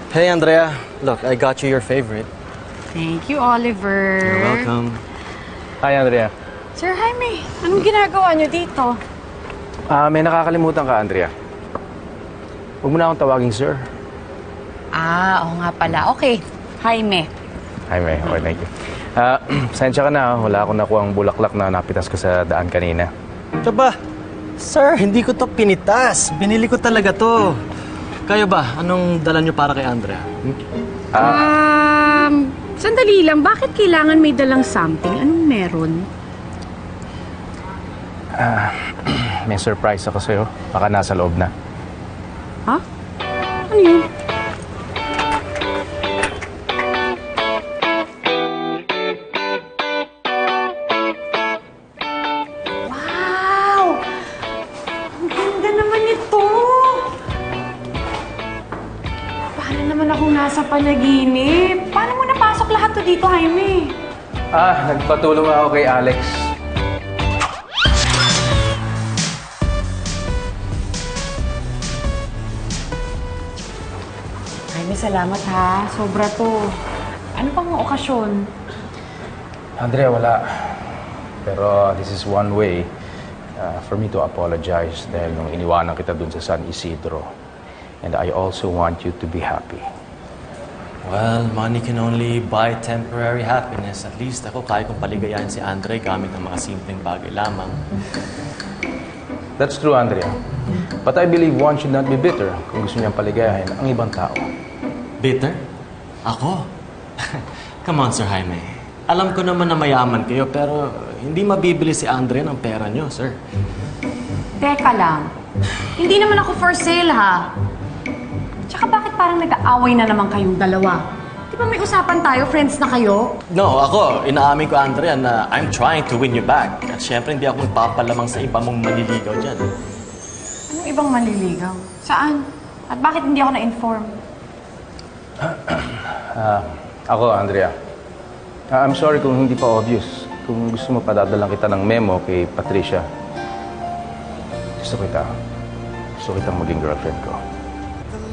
Hey, Andrea. Look, I got you your favorite. Thank you, Oliver. You're welcome. Hi, Andrea. Sir Jaime, anong ginagawa niyo dito? May nakakalimutan ka, Andrea. Huwag mo na akong tawaging sir. Oo nga pala. Okay, Jaime. Hi, May. Okay, thank you. Sensya ka na, wala akong nakuha ang bulaklak na napitas ko sa daan kanina. Aba, sir, hindi ko to pinitas. Binili ko talaga to. Kayo ba? Anong dala niyo para kay Andrea? Sandali lang. Bakit kailangan may dalang something? Anong meron? May surprise ako sa'yo. Baka nasa loob na. Ha? Ano yun? Wow! Ang ganda naman ito! Para naman akong nasa panaginip. Paano mo napasok lahat to dito, Jaime? Nagpatulong ako kay Alex. Jaime, salamat ha. Sobra to. Ano pang okasyon? Andrea, wala. Pero this is one way for me to apologize dahil nung iniwanan kita dun sa San Isidro. And I also want you to be happy. Well, money can only buy temporary happiness. At least ako, kaya kong paligayahin si Andre gamit ang mga simpleng bagay lamang. That's true, Andrea. But I believe one should not be bitter kung gusto niyang paligayahin ang ibang tao. Bitter? Ako? Come on, Sir Jaime. Alam ko naman na mayaman kayo, pero hindi mabibili si Andre ng pera niyo, sir. Teka lang. Hindi naman ako for sale, ha? Tsaka bakit parang nag-aaway na naman kayong dalawa? Di ba may usapan tayo? Friends na kayo? No, ako, inaamin ko, Andrea, na I'm trying to win you back. At syempre, hindi ako magpapalamang sa iba mong manliligaw dyan. Anong ibang manliligaw? Saan? At bakit hindi ako na-inform? Ako, Andrea. I'm sorry kung hindi pa obvious. Kung gusto mo, padadalang kita ng memo kay Patricia. Gusto kita. Gusto kitang maging girlfriend ko.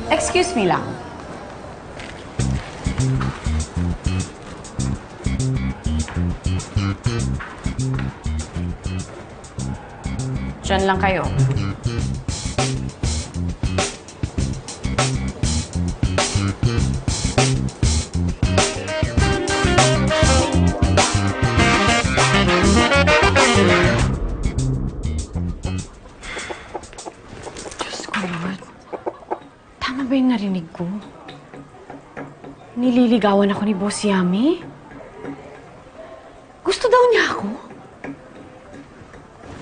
Excuse me lang. Diyan lang kayo. Diyos ko, Lord. Tama ba yung narinig ko? Nililigawan ako ni Boss Yami? Gusto daw niya ako?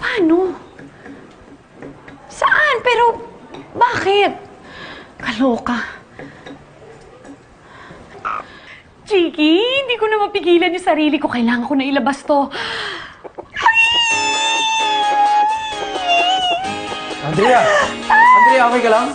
Paano? Saan? Pero bakit? Kaloka. Chiki, hindi ko na mapigilan yung sarili ko. Kailangan ko na ilabas to. Andrea! Andrea, okay ka lang?